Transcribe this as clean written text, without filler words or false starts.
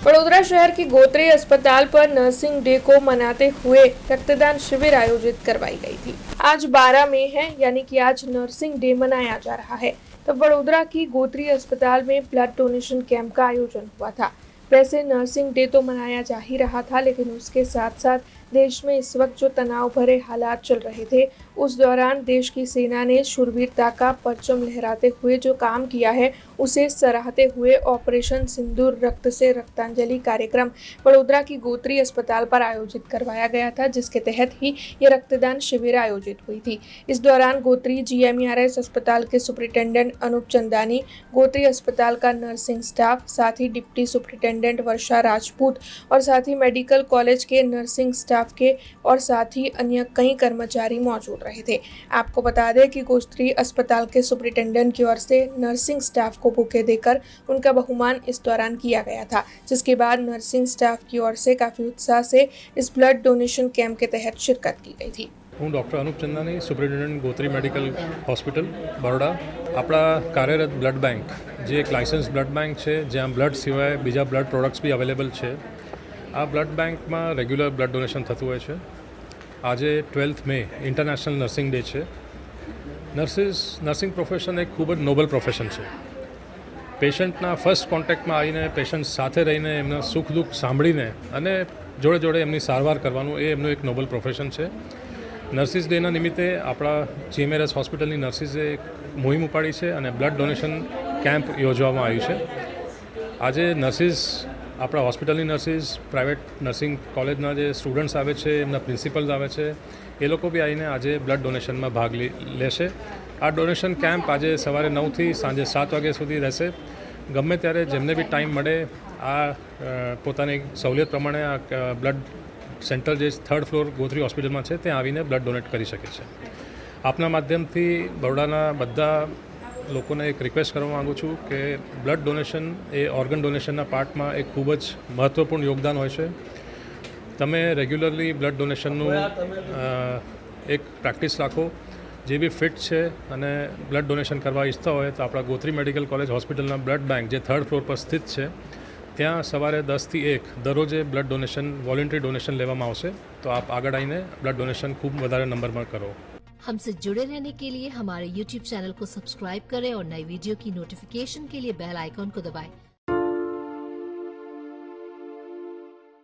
वडोदरा शहर की गोत्री अस्पताल पर नर्सिंग डे को मनाते हुए रक्तदान शिविर आयोजित करवाई गई थी। आज 12 मई है, यानी कि आज नर्सिंग डे मनाया जा रहा है। तब वडोदरा की गोत्री अस्पताल में ब्लड डोनेशन कैंप का आयोजन हुआ था। वैसे नर्सिंग डे तो मनाया जा ही रहा था, लेकिन उसके साथ साथ देश में इस वक्त जो तनाव भरे हालात चल रहे थे, उस दौरान देश की सेना ने शूरवीरता का परचम लहराते हुए जो काम किया है, उसे सराहते हुए ऑपरेशन सिंदूर रक्त से रक्तांजलि कार्यक्रम वडोदरा की गोत्री अस्पताल पर आयोजित करवाया गया था, जिसके तहत ही ये रक्तदान शिविर आयोजित हुई थी। इस दौरान गोत्री GMERS अस्पताल के सुपरिटेंडेंट अनूप चंदानी, गोत्री अस्पताल का नर्सिंग स्टाफ, साथ ही डिप्टी सुपरिटेंडेंट वर्षा राजपूत और साथ ही मेडिकल कॉलेज के नर्सिंग स्टाफ के और साथ ही अन्य कई कर्मचारी मौजूद रहे थे। आपको बता दें कि गोत्री अस्पताल के सुपरिटेंडेंट की ओर से नर्सिंग स्टाफ को बुके देकर उनका बहुमान इस दौरान किया गया था, जिसके बाद नर्सिंग स्टाफ की ओर से काफी उत्साह से इस ब्लड डोनेशन कैंप के तहत शिरकत की गई थी। હું doctor Anup Chandani, superintendent Gotri medical hospital Baroda. આપણા કાર્યરત બ્લડ બેંક જે એક લાઇસન્સ બ્લડ બેંક છે, જ્યાં બ્લડ સિવાય બીજા બ્લડ પ્રોડક્ટ્સ બી અવેલેબલ છે। આ બ્લડ બેંકમાં રેગ્યુલર બ્લડ ડોનેશન થતું હોય છે। આજે 12 મે ઇન્ટરનેશનલ નર્સિંગ ડે છે। નર્સિંગ પ્રોફેશન એક ખૂબ જ નોબલ પ્રોફેશન છે। પેશન્ટના ફર્સ્ટ કોન્ટેક્ટમાં આવીને પેશન્ટ સાથે રહીને એમના સુખ દુઃખ સાંભળીને અને જોડે જોડે એમની સારવાર કરવાનું એ એમનું એક નોબલ પ્રોફેશન છે। નર્સિસ ડેના નિમિત્તે આપણા GMERS હોસ્પિટલની નર્સિસે એક મુહિમ ઉપાડી છે અને બ્લડ ડોનેશન કેમ્પ યોજવામાં આવ્યું છે। આજે નર્સિસ, આપણા હોસ્પિટલની નર્સિસ, પ્રાઇવેટ નર્સિંગ કોલેજના જે સ્ટુડન્ટ્સ આવે છે, એમના પ્રિન્સિપલ્સ આવે છે, એ લોકો બી આવીને આજે બ્લડ ડોનેશનમાં ભાગ લેશે। આ ડોનેશન કેમ્પ આજે સવારે 9થી સાંજે 7 વાગ્યા સુધી રહેશે। ગમે ત્યારે જેમને બી ટાઈમ મળે આ પોતાની સહુલિયત પ્રમાણે આ બ્લડ સેન્ટર જે 3rd ફ્લોર ગોત્રી હોસ્પિટલમાં છે ત્યાં આવીને બ્લડ ડોનેટ કરી શકે છે। આપના માધ્યમથી બરોડાના બધા લોકોને એક રિક્વેસ્ટ કરવા માગું છું કે બ્લડ ડોનેશન એ ઓર્ગન ડોનેશનના પાર્ટમાં એક ખૂબ જ મહત્ત્વપૂર્ણ યોગદાન હોય છે। તમે રેગ્યુલરલી બ્લડ ડોનેશનનું એક પ્રેક્ટિસ રાખો। જે બી ફિટ છે અને બ્લડ ડોનેશન કરવા ઈચ્છતા હોય તો આપણા ગોત્રી મેડિકલ કોલેજ હોસ્પિટલના બ્લડ બેંક જે 3rd ફ્લોર પર સ્થિત છે, ત્યાં સવારે 10 થી 1 દરરોજે બ્લડ ડોનેશન, વોલન્ટરી डोनेशन લેવામાં આવશે। तो आप આગળ આવીને બ્લડ ડોનેશન ખૂબ વધારે નંબરમાં કરો। हमसे जुड़े रहने के लिए हमारे YouTube चैनल को सब्सक्राइब करें और नई वीडियो की नोटिफिकेशन के लिए बेल आइकॉन को दबाएं।